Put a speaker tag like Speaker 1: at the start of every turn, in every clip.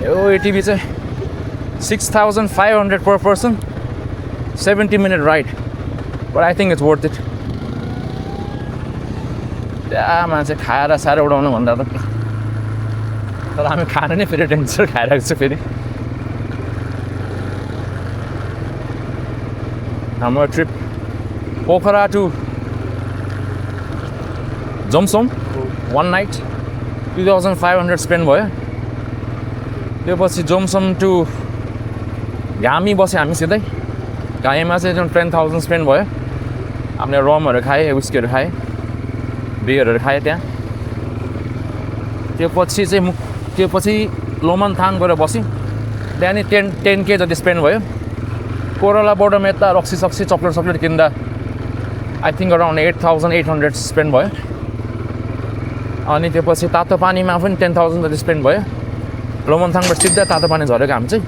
Speaker 1: यो एटिभी चाहिँ 6,500 per person, 70-minute ride, but I think it's worth it. त्यहाँ मान्छे खाएर साह्रो उडाउनु भन्दा त तर हामी खान नै फेरि डेन्जर खाइरहेको छ फेरि हाम्रो trip Pokhara to Jomsom 1 night 2,500 spend भयो त्यो पछि जमसम टु घामी बस्यो हामी सिधै घामीमा चाहिँ 10,000 स्पेन्ड भयो हामीले रमहरू खाएँ विस्कीहरू खाएँ बियरहरू खाएँ त्यहाँ त्यो पछि लोमनथाङ गएर बस्यौँ त्यहाँ नि 10K जति स्पेन्ड भयो कोरला बोर्डरमा यता रक्सी सक्सी चक्लेट किन्दा आई थिङ्क अराउन्ड 8,800 स्पेन्ड भयो अनि त्यो पछि तातो पानीमा पनि 10,000 जति स्पेन्ड भयो लोमनथाङबाट सिधा तातो पानी झरेको हामी चाहिँ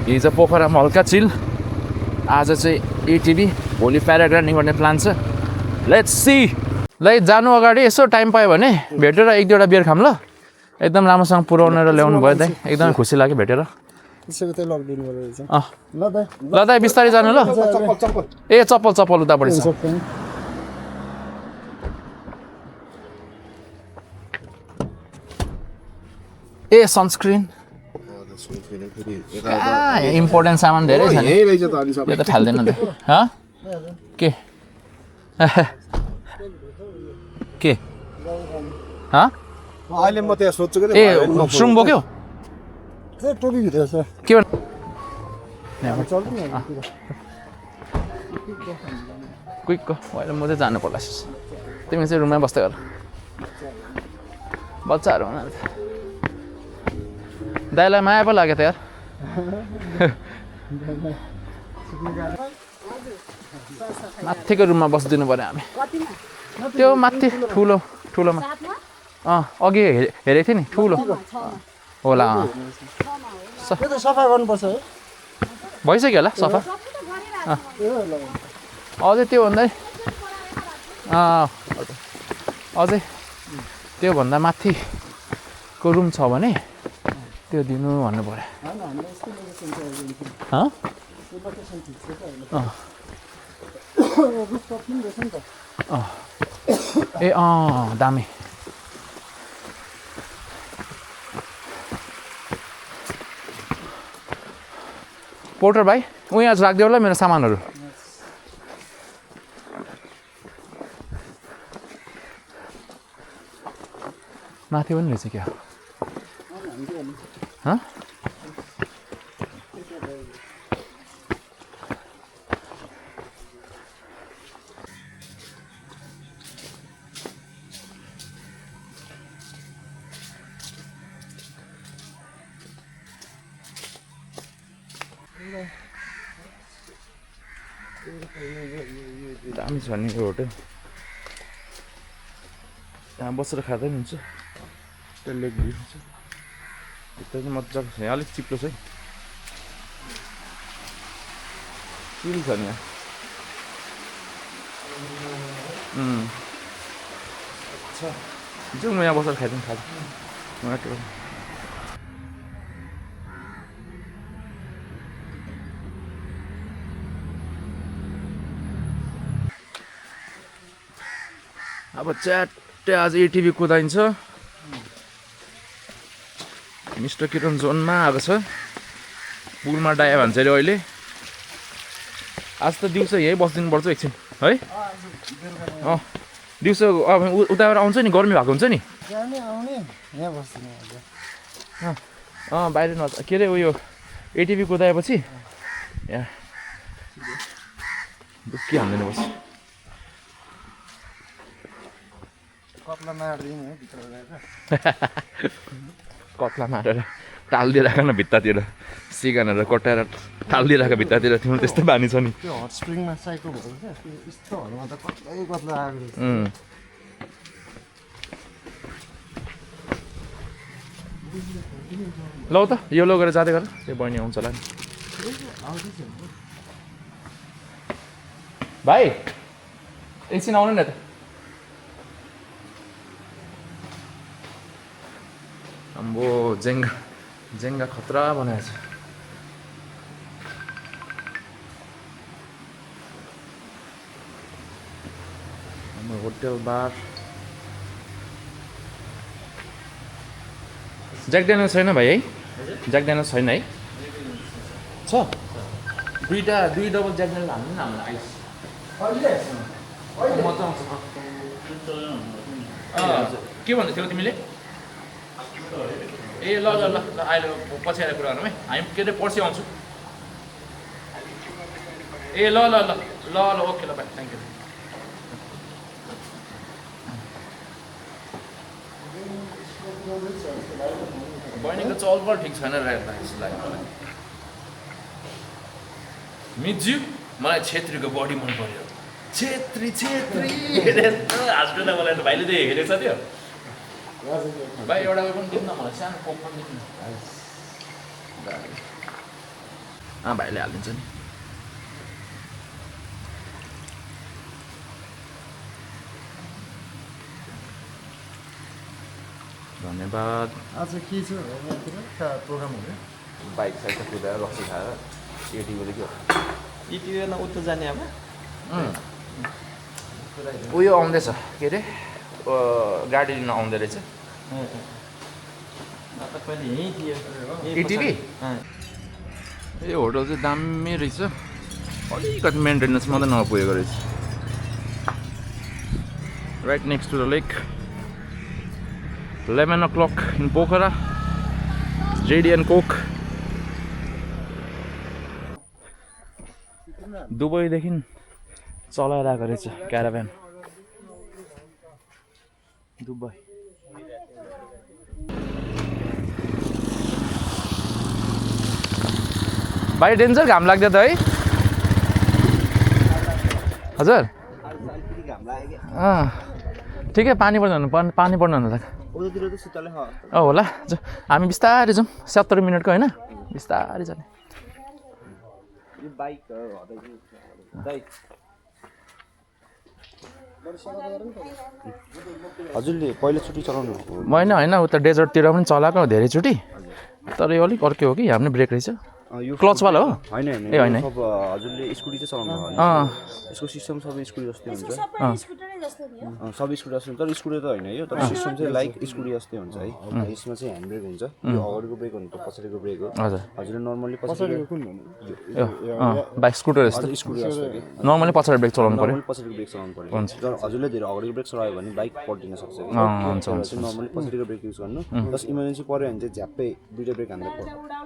Speaker 1: हिजो पोखरामा हल्का चिल आज चाहिँ एटिभी भोलि प्याराग्लाइडिङ गर्ने प्लान छ लेट्स सी ल जानु अगाडि यसो टाइम पायो भने भेटेर एक दुईवटा बियर खाम ल एकदम राम्रोसँग पुऱ्याउनेर ल्याउनु भयो दाइ एकदमै खुसी लाग्यो भेटेर ल दाइ बिस्तारै जानु ल ए चप्पल उतापट्टि छ ए सनस्क्रिन इम्पोर्टेन्ट सामान धेरै छ नि यो त फाल्दैन त के
Speaker 2: अहिले म त्यहाँ सोध्छु
Speaker 1: ए सुरुङ बोक्यो
Speaker 2: टोपी भित्र छ
Speaker 1: के क्विक अहिले म चाहिँ जानु पर्ला तिमी चाहिँ रुममै बस्दै गर बच्चाहरू हुनाले दाइलाई माया पो लाग्यो त यार माथिको रुममा बसिदिनु पऱ्यो हामी त्यो माथि ठुलोमा अघि हेरेको थिएँ नि ठुलो होला
Speaker 2: सफा गर्नुपर्छ है
Speaker 1: भइसक्यो होला सफा अझै त्योभन्दा अझै त्योभन्दा माथिको रुम छ भने त्यो दिनु भन्नु पऱ्यो ए दामी पोर्टर भाइ उहाँ आज राखिदियो होला मेरो सामानहरू माथि पनि रहेछ क्या दामी छ नि यो होटल यहाँ बसेर खाँदा पनि हुन्छ त्यो लेक भ्यू छ भित्र चाहिँ मजाको छ यहाँ अलिक चिप्लो छ है चिल छ नि यहाँ जाउँ म यहाँ बसेर खाइदिउँ खाँदा अब च्याट्टै आज एटिभी कुदाइन्छ मिस्टर किरण जोनमा आएको छ पुलमा डाया भन्छ अरे अहिले आज त दिउँसो यहीँ बसिदिनु पर्छ एकछिन है दिउँसो अब उताबाट आउँछ नि गर्मी भएको हुन्छ नि बाहिर के अरे उयो एटिभी कुदाएपछि यहाँ दुःखी हान्दैन बस कत्ला मारेर टालिदिइराख न भित्तातिर सिगानहरू कटाएर टालिदिइराख भित्तातिर तिम्रो त्यस्तो बानी छ नि
Speaker 2: त्यो हट स्प्रिङमा साइको भएको क्या यस्तोहरूमा त कत्ला आएको
Speaker 1: लौ त यो लगेर जाँदै गर त्यो बहिनी आउँछ होला नि भाइ एकछिन आउनु नि त अम्बो जेङ्गा खतरा बनाएको छ हाम्रो होटल बार ज्याक ड्यानियल्स छैन भाइ है ज्याक ड्यानियल्स छैन है छ दुई डबल ज्याक ड्यानियल्स हाल्नु न हाम्रो आइस मजा आउँछ के भन्दै थियौ तिमीले ए ल ल ल ल अहिले पछि आएर कुरा गरौँ है हामी के अरे पर्सि आउँछु ए ल ल ल ल ल ओके ल भाइ थ्याङ्क यू बहिनीको चलपल ठिक छैन रहेछ मिज्यू मलाई छेत्रीको बडी मन पर्यो छेत्री हाँस्नु मलाई त भाइले त हेरेको छ त्यो भाइ एउटा पनि दिनु न मलाई सानो कोक पनि दिनु भाइले हालिदिन्छ नि धन्यवाद
Speaker 2: आज के छ प्रोग्रामहरू
Speaker 1: बाइक साइड कुदाएर रक्सी खाएर एटिभीले के हो
Speaker 3: इटिभीमा उता जाने अब
Speaker 1: उयो आउँदैछ के अरे गाडी लिन आउँदै रहेछ
Speaker 3: तपाईँले यहीँ थियो
Speaker 1: इटिभी यो होटल चाहिँ दामी रहेछ अलिकति मेन्टेनेन्स मात्रै नपुगेको रहेछ right next to the lake 11 o'clock in Pokhara JD and Coke दुबईदेखि चलाएर आएको रहेछ क्याराभ्यान दुबई भाइ डेन्जर घाम लाग्दै त है हजुर ठिकै पानी पर्दैन होला होला हामी बिस्तारै जाउँ 70 मिनटको होइन बिस्तारै जाने
Speaker 2: हजुरले पहिलोचोटि चलाउनु
Speaker 1: होइन उता डेजर्टतिर पनि चलाएको धेरैचोटि तर यो अलिक अर्कै हो कि हाम्रो ब्रेक रहेछ क्लचवाला हो
Speaker 2: होइन
Speaker 1: ए होइन
Speaker 2: हजुरले स्कुटी चाहिँ चलाउनु भयो यसको सिस्टम सबै स्कुटी जस्तै हुन्छ सबै स्कुटी जस्तै हुन्छ तर स्कुटी त होइन यो तर सिस्टम चाहिँ लाइक स्कुटी जस्तै हुन्छ है यसमा चाहिँ ह्यान्ड ब्रेक हुन्छ यो अगाडिको ब्रेक हुनु त पछाडिको ब्रेक हो
Speaker 1: हजुर
Speaker 2: हजुरले नर्मली पछाडिको कुन
Speaker 1: बाइक स्कुटर जस्तो
Speaker 2: स्कुटी जस्तो
Speaker 1: नर्मली पछाडि ब्रेक चलाउनु पर्यो
Speaker 2: पछाडिको ब्रेक चलाउनु पर्यो तर हजुरले धेरै अगाडिको ब्रेक चलायो भने बाइक पल्टिन सक्छ
Speaker 1: हुन्छ
Speaker 2: नर्मली पछाडिको ब्रेक युज गर्नु प्लस इमर्जेन्सी पऱ्यो भने चाहिँ झ्याप्पै दुईवटा ब्रेक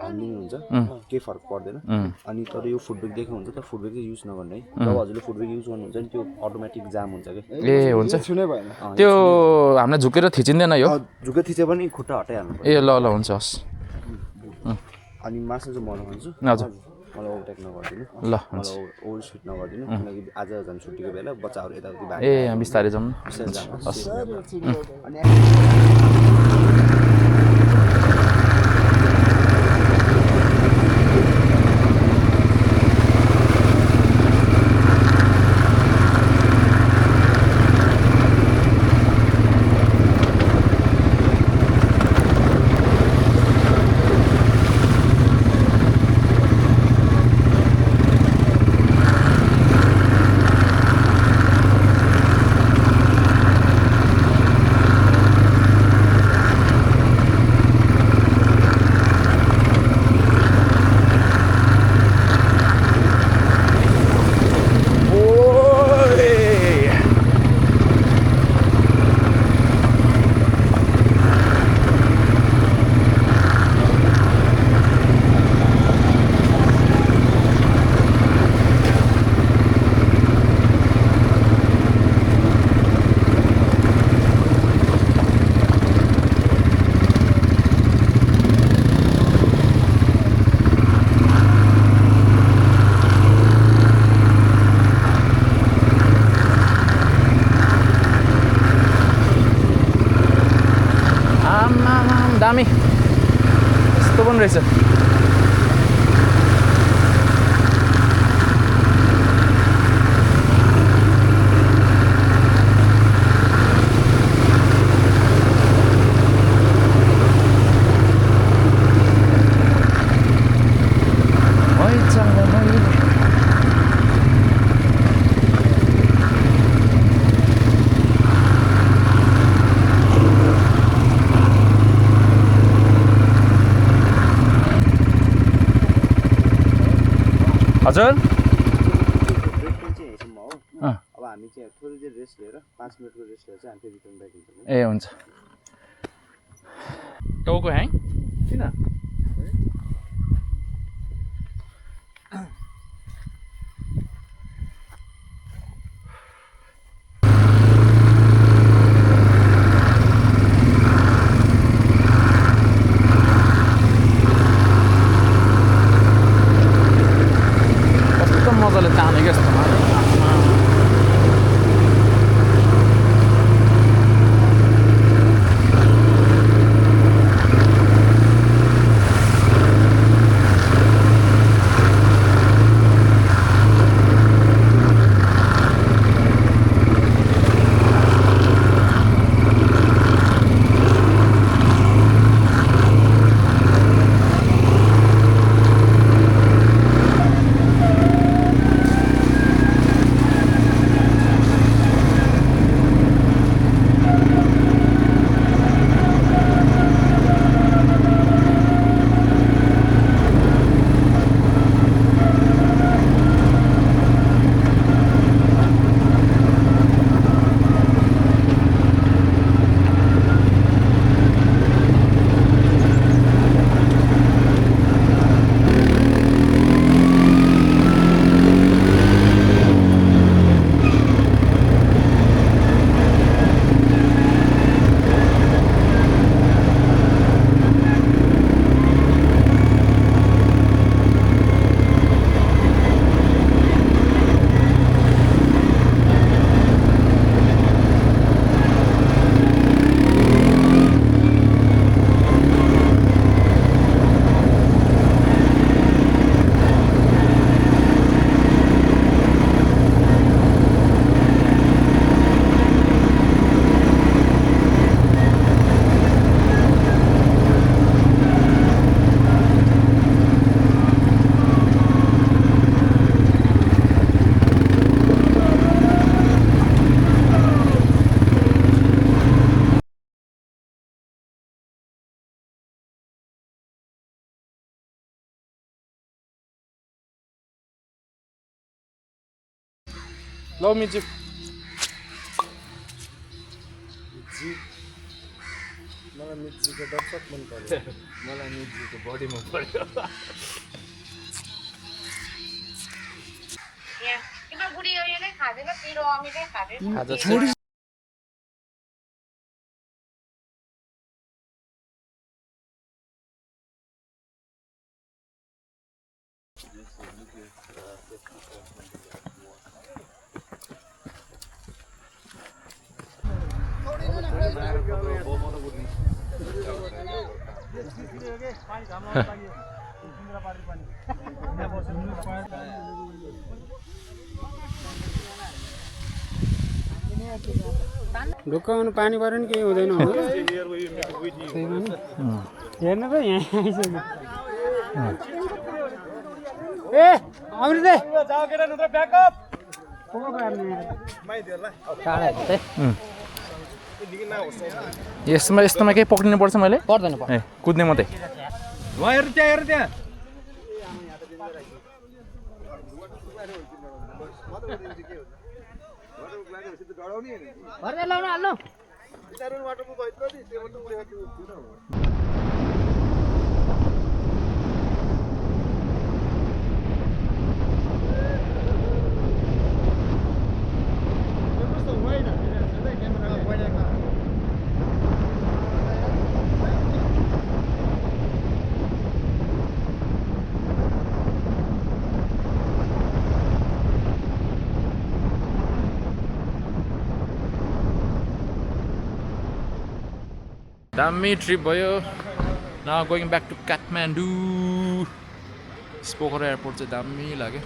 Speaker 2: हान्दिनु हुन्छ केही फरक पर्दैन अनि तर यो फुटब्रेक देख्नु हुन्छ तर फुटब्रेक चाहिँ युज नगर्नु है जब हजुरले फुटब्रेक युज गर्नुहुन्छ नि त्यो अटोमेटिक जाम हुन्छ कि
Speaker 1: ए हुन्छ त्यो हामीले झुकेर थिचिँदैन यो
Speaker 2: झुकेर थिचे पनि खुट्टा हटाइहाल्नु
Speaker 1: ए ल हुन्छ हस्
Speaker 2: अनि मासु चाहिँ म भन्छु
Speaker 1: हजुर
Speaker 2: मलाई ओभरटेक नगरिदिनु
Speaker 1: ल हुन्छ
Speaker 2: ओभर स्पिड नगरिदिनु किनकि आज झन् छुट्टीको बेला बच्चाहरू यताउति
Speaker 1: ए बिस्तारै जाउँ हस्
Speaker 2: अनि
Speaker 1: दामी यस्तो पनि रहेछ हजुर
Speaker 2: ब्रेक टाइम चाहिँ यहीँसम्म हो
Speaker 1: अँ।
Speaker 2: अब हामी चाहिँ थोरै देर रेस्ट लिएर 5 मिनटको रेस्ट लिएर चाहिँ हामी फेरि रिटर्न ब्याक हुन्छौँ
Speaker 1: ए हुन्छ टाउको ह्याङ किन कस्तो मजाले तानेको यस्तो लौ मिजु
Speaker 4: मलाई मिर्चीको दर्शक मन पर्यो
Speaker 1: मलाई मिजुको बडी मन पर्यो
Speaker 5: तिम्रो बुढी यो नै खाँदैन पिरो अमिलै खाँदैन
Speaker 1: आज चाहिँ
Speaker 4: ढुक्काउनु पानी पऱ्यो नि केही हुँदैन हेर्नु त यहाँ आइसक्यो ए अमृते
Speaker 1: यस्तोमा केही पक्रिनु पर्छ मैले
Speaker 4: पर्दैन
Speaker 1: ए कुद्ने मात्रै
Speaker 4: हेर त्यहाँ
Speaker 1: दामी ट्रिप भयो now going back to Kathmandu स्पोकर एयरपोर्ट चाहिँ दामी लाग्यो